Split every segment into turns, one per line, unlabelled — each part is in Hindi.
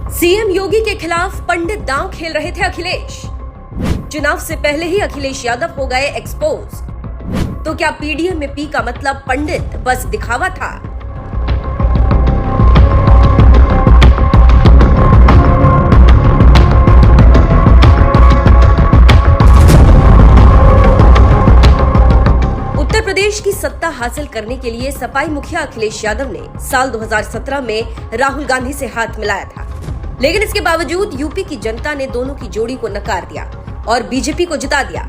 सीएम योगी के खिलाफ पंडित दांव खेल रहे थे अखिलेश। चुनाव से पहले ही अखिलेश यादव हो गए एक्सपोज। तो क्या पीडीएम में पी का मतलब पंडित बस दिखावा था? उत्तर प्रदेश की सत्ता हासिल करने के लिए सपाई मुखिया अखिलेश यादव ने साल 2017 में राहुल गांधी से हाथ मिलाया था, लेकिन इसके बावजूद यूपी की जनता ने दोनों की जोड़ी को नकार दिया और बीजेपी को जिता दिया।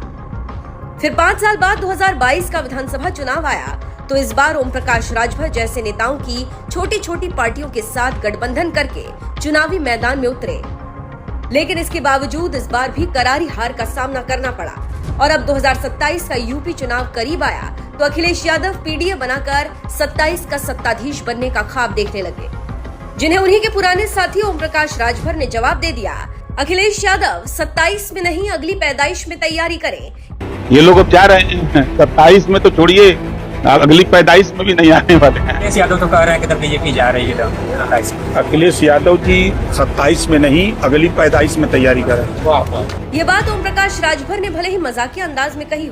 फिर 5 साल बाद 2022 का विधानसभा चुनाव आया तो इस बार ओम प्रकाश राजभर जैसे नेताओं की छोटी छोटी पार्टियों के साथ गठबंधन करके चुनावी मैदान में उतरे, लेकिन इसके बावजूद इस बार भी करारी हार का सामना करना पड़ा और अब 2027 का यूपी चुनाव करीब आया तो अखिलेश यादव पीडीए बनाकर 27 का सत्ताधीश बनने का ख्वाब देखने लगे, जिन्हें उन्हीं के पुराने साथी ओम प्रकाश राजभर ने जवाब दे दिया, अखिलेश यादव 27 में नहीं अगली पैदाइश में तैयारी करें।
ये लोग अब जा रहे हैं 27 में तो छोड़िए, अगली पैदाइश में भी नहीं आने वाले हैं।
अखिलेश यादव तो कह रहे हैं कि बीजेपी जा रही है।
अखिलेश यादव जी 27 में नहीं अगली पैदाइश में तैयारी करें।
ये बात ओम प्रकाश राजभर ने भले ही मजाकिया अंदाज में कही,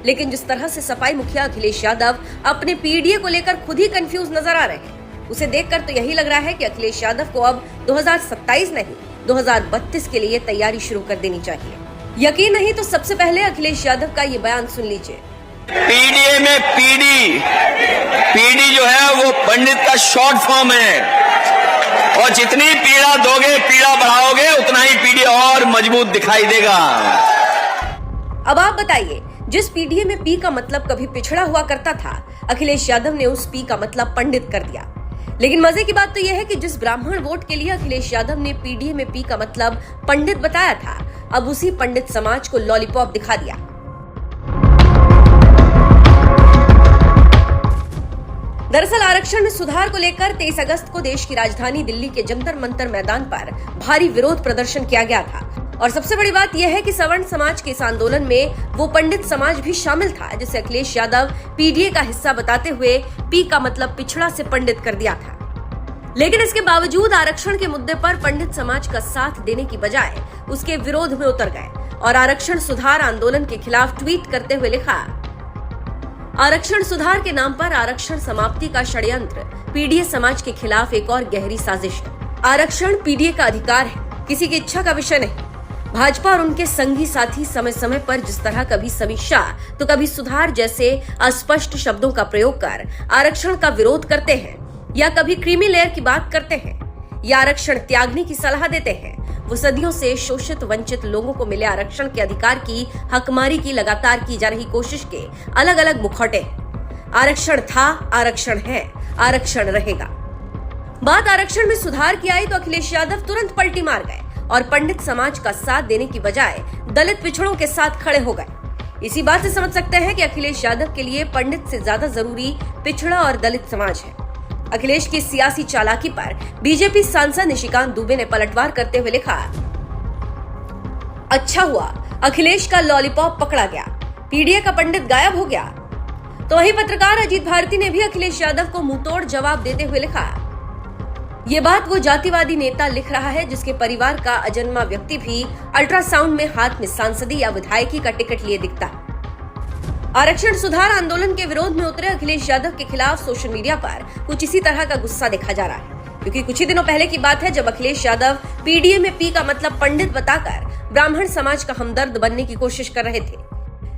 लेकिन जिस तरह से सपाई मुखिया अखिलेश यादव अपने पीडीए को लेकर खुद ही कंफ्यूज नजर आ रहे हैं, उसे देखकर तो यही लग रहा है कि अखिलेश यादव को अब 2027 नहीं 2032 के लिए तैयारी शुरू कर देनी चाहिए। यकीन नहीं तो सबसे पहले अखिलेश यादव का ये बयान सुन लीजिए।
पीडीए में पीडी जो है वो पंडित का शॉर्ट फॉर्म है और जितनी पीड़ा दोगे, पीड़ा बढ़ाओगे, उतना ही पीडी और मजबूत दिखाई देगा।
अब आप बताइए, जिस पीडीए में पी का मतलब कभी पिछड़ा हुआ करता था, अखिलेश यादव ने उस पी का मतलब पंडित कर दिया। लेकिन मजे की बात तो यह है कि जिस ब्राह्मण वोट के लिए अखिलेश यादव ने पीडीए में पी का मतलब पंडित बताया था, अब उसी पंडित समाज को लॉलीपॉप दिखा दिया। दरअसल आरक्षण में सुधार को लेकर 23 अगस्त को देश की राजधानी दिल्ली के जंतर मंतर मैदान पर भारी विरोध प्रदर्शन किया गया था और सबसे बड़ी बात यह है कि सवर्ण समाज के इस आंदोलन में वो पंडित समाज भी शामिल था जिसे अखिलेश यादव पीडीए का हिस्सा बताते हुए पी का मतलब पिछड़ा से पंडित कर दिया था। लेकिन इसके बावजूद आरक्षण के मुद्दे पर पंडित समाज का साथ देने की बजाय उसके विरोध में उतर गए और आरक्षण सुधार आंदोलन के खिलाफ ट्वीट करते हुए लिखा, आरक्षण सुधार के नाम पर आरक्षण समाप्ति का षड्यंत्र पीडीए समाज के खिलाफ एक और गहरी साजिश है। आरक्षण पीडीए का अधिकार है, किसी की इच्छा का विषय नहीं। भाजपा और उनके संगी साथी समय समय पर जिस तरह कभी समीक्षा तो कभी सुधार जैसे अस्पष्ट शब्दों का प्रयोग कर आरक्षण का विरोध करते हैं या कभी क्रीमी लेयर की बात करते हैं या आरक्षण त्यागने की सलाह देते हैं, वो सदियों से शोषित वंचित लोगों को मिले आरक्षण के अधिकार की हकमारी की लगातार की जा रही कोशिश के अलग अलग मुखौटे हैं। आरक्षण था, आरक्षण है, आरक्षण रहेगा। बात आरक्षण में सुधार की आई तो अखिलेश यादव तुरंत पलटी मार गए और पंडित समाज का साथ देने की बजाय दलित पिछड़ों के साथ खड़े हो गए। इसी बात से समझ सकते हैं कि अखिलेश यादव के लिए पंडित से ज्यादा जरूरी पिछड़ा और दलित समाज है। अखिलेश की सियासी चालाकी पर बीजेपी सांसद निशिकांत दुबे ने पलटवार करते हुए लिखा, अच्छा हुआ अखिलेश का लॉलीपॉप पकड़ा गया, पीडीए का पंडित गायब हो गया। तो वहीं पत्रकार अजीत भारती ने भी अखिलेश यादव को मुंहतोड़ जवाब देते हुए लिखा, ये बात वो जातिवादी नेता लिख रहा है जिसके परिवार का अजन्मा व्यक्ति भी अल्ट्रासाउंड में हाथ में सांसदी या विधायकी का टिकट लिए दिखता है। आरक्षण सुधार आंदोलन के विरोध में उतरे अखिलेश यादव के खिलाफ सोशल मीडिया पर कुछ इसी तरह का गुस्सा देखा जा रहा है, क्योंकि कुछ ही दिनों पहले की बात है जब अखिलेश यादव पीडीए में पी का मतलब पंडित बताकर ब्राह्मण समाज का हमदर्द बनने की कोशिश कर रहे थे।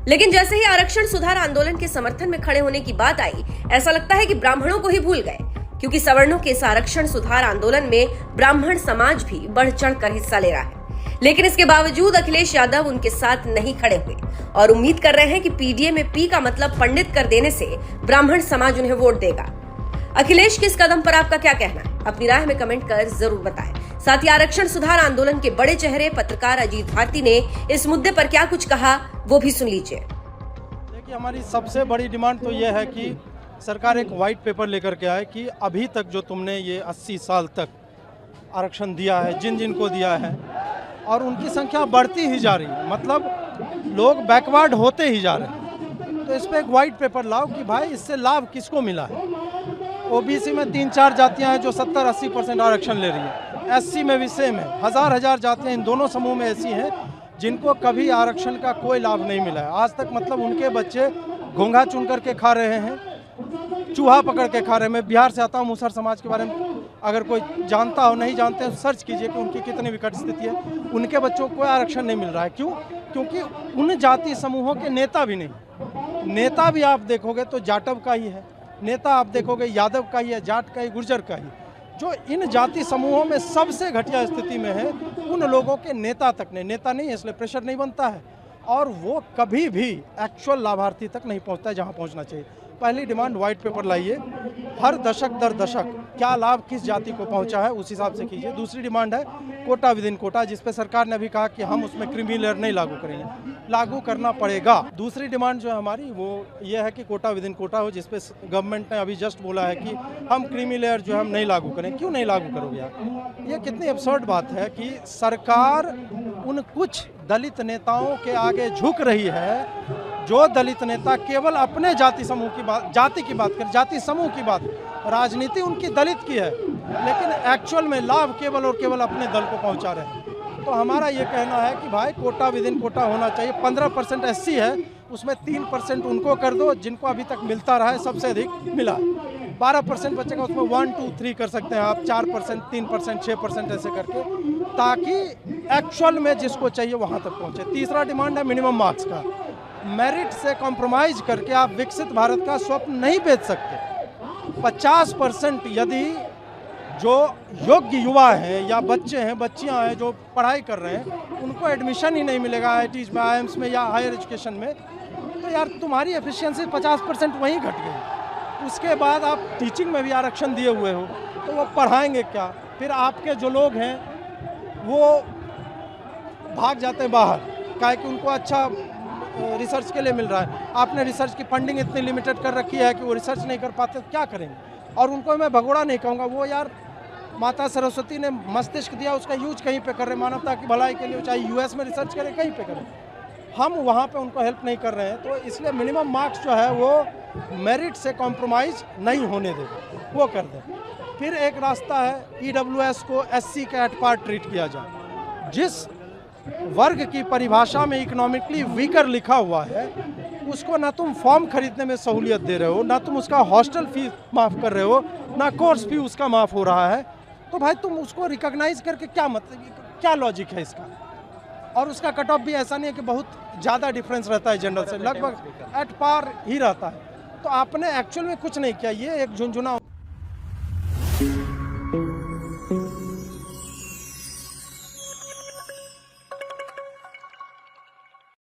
लेकिन जैसे ही आरक्षण सुधार आंदोलन के समर्थन में खड़े होने की बात आई, ऐसा लगता है कि ब्राह्मणों को ही भूल गए, क्योंकि सवर्णों के इस आरक्षण सुधार आंदोलन में ब्राह्मण समाज भी बढ़ चढ़ कर हिस्सा ले रहा है। लेकिन इसके बावजूद अखिलेश यादव उनके साथ नहीं खड़े हुए और उम्मीद कर रहे हैं कि पीडीए में पी का मतलब पंडित कर देने से ब्राह्मण समाज उन्हें वोट देगा। अखिलेश के इस कदम पर आपका क्या कहना है? अपनी राय में कमेंट कर जरूर बताएं। साथ ही आरक्षण सुधार आंदोलन के बड़े चेहरे पत्रकार अजीत भारती ने इस मुद्दे पर क्या कुछ कहा, वो भी सुन लीजिए।
देखिए, हमारी सबसे बड़ी डिमांड तो यह है कि सरकार एक व्हाइट पेपर लेकर के आए कि अभी तक जो तुमने ये 80 साल तक आरक्षण दिया है, जिन जिन को दिया है, और उनकी संख्या बढ़ती ही जा रही है, मतलब लोग बैकवर्ड होते ही जा रहे हैं, तो इस पर एक व्हाइट पेपर लाओ कि भाई इससे लाभ किसको मिला है। ओबीसी में 3-4 जातियां हैं जो 70-80% आरक्षण ले रही है, एससी में भी सेम है। हजार जातियाँ इन दोनों समूह में ऐसी हैं जिनको कभी आरक्षण का कोई लाभ नहीं मिला है आज तक। मतलब उनके बच्चे घोंघा चुन करके खा रहे हैं, चूहा पकड़ के खा रहे हैं। मैं बिहार से आता हूँ, मुसहर समाज के बारे में अगर कोई जानता हो, नहीं जानते हैं, सर्च कीजिए कि उनकी कितनी विकट स्थिति है। उनके बच्चों को कोई आरक्षण नहीं मिल रहा है। क्यों? क्योंकि उन जाति समूहों के नेता भी नहीं। नेता भी आप देखोगे तो जाटव का ही है, नेता आप देखोगे यादव का ही है, जाट का ही, गुर्जर का ही। जो इन जाति समूहों में सबसे घटिया स्थिति में है, उन लोगों के नेता तक नहीं, नेता नहीं है इसलिए प्रेशर नहीं बनता है, और वो कभी भी एक्चुअल लाभार्थी तक नहीं पहुंचता है जहां पहुंचना चाहिए। पहली डिमांड व्हाइट पेपर लाइए, हर दशक दर दशक क्या लाभ किस जाति को पहुंचा है उस हिसाब से कीजिए। दूसरी डिमांड है कोटा विद इन कोटा, जिस पे सरकार ने अभी कहा कि हम उसमें क्रीमी लेयर नहीं लागू करेंगे, लागू करना पड़ेगा। दूसरी डिमांड जो है हमारी वो ये है कि कोटा विद इन कोटा हो, जिस पे गवर्नमेंट ने अभी जस्ट बोला है कि हम क्रीमी लेयर जो है हम नहीं लागू करें। क्यों नहीं लागू करोगे आप? ये कितनी अब्सर्ड बात है कि सरकार उन कुछ दलित नेताओं के आगे झुक रही है जो दलित नेता केवल अपने जाति समूह की बात, जाति की बात कर, जाति समूह की बात, राजनीति उनकी दलित की है, लेकिन एक्चुअल में लाभ केवल और केवल अपने दल को पहुंचा रहे हैं। तो हमारा ये कहना है कि भाई कोटा विद इन कोटा होना चाहिए। 15% एससी है, उसमें 3% उनको कर दो जिनको अभी तक मिलता रहा है, सबसे अधिक मिला। 12% बचेगा, उसमें 1, 2, 3 कर सकते हैं आप, 4%, 3%, 6% ऐसे करके, ताकि एक्चुअल में जिसको चाहिए वहाँ तक पहुँचे। तीसरा डिमांड है मिनिमम मार्क्स का। मेरिट से कॉम्प्रोमाइज करके आप विकसित भारत का स्वप्न नहीं बेच सकते। 50% यदि जो योग्य युवा हैं या बच्चे हैं, बच्चियां हैं जो पढ़ाई कर रहे हैं, उनको एडमिशन ही नहीं मिलेगा IITs में, IIMs में या हायर एजुकेशन में, तो यार तुम्हारी एफिशिएंसी 50% वहीं घट गई। उसके बाद आप टीचिंग में भी आरक्षण दिए हुए हो, तो वो पढ़ाएंगे क्या? फिर आपके जो लोग हैं वो भाग जाते हैं बाहर, काहे कि उनको अच्छा रिसर्च के लिए मिल रहा है। आपने रिसर्च की फंडिंग इतनी लिमिटेड कर रखी है कि वो रिसर्च नहीं कर पाते, तो क्या करेंगे? और उनको मैं भगोड़ा नहीं कहूँगा, वो यार माता सरस्वती ने मस्तिष्क दिया, उसका यूज कहीं पे कर रहे, मानवता की भलाई के लिए, चाहे US में रिसर्च करें, कहीं पे करें, हम वहाँ पे उनको हेल्प नहीं कर रहे हैं। तो इसलिए मिनिमम मार्क्स जो है वो मेरिट से कॉम्प्रोमाइज़ नहीं होने दें, वो कर दें। फिर एक रास्ता है EWS को SC के एट पार ट्रीट किया जाए। जिस वर्ग की परिभाषा में इकोनॉमिकली वीकर लिखा हुआ है, उसको ना तुम फॉर्म खरीदने में सहूलियत दे रहे हो, ना तुम उसका हॉस्टल फीस माफ़ कर रहे हो, ना कोर्स फी उसका माफ़ हो रहा है, तो भाई तुम उसको रिकॉग्नाइज करके क्या मतलब, क्या लॉजिक है इसका? और उसका कट ऑफ भी ऐसा नहीं है कि बहुत ज़्यादा डिफरेंस रहता है जनरल से, लगभग एट पार ही रहता है। तो आपने एक्चुअल में कुछ नहीं किया, ये एक झुंझुना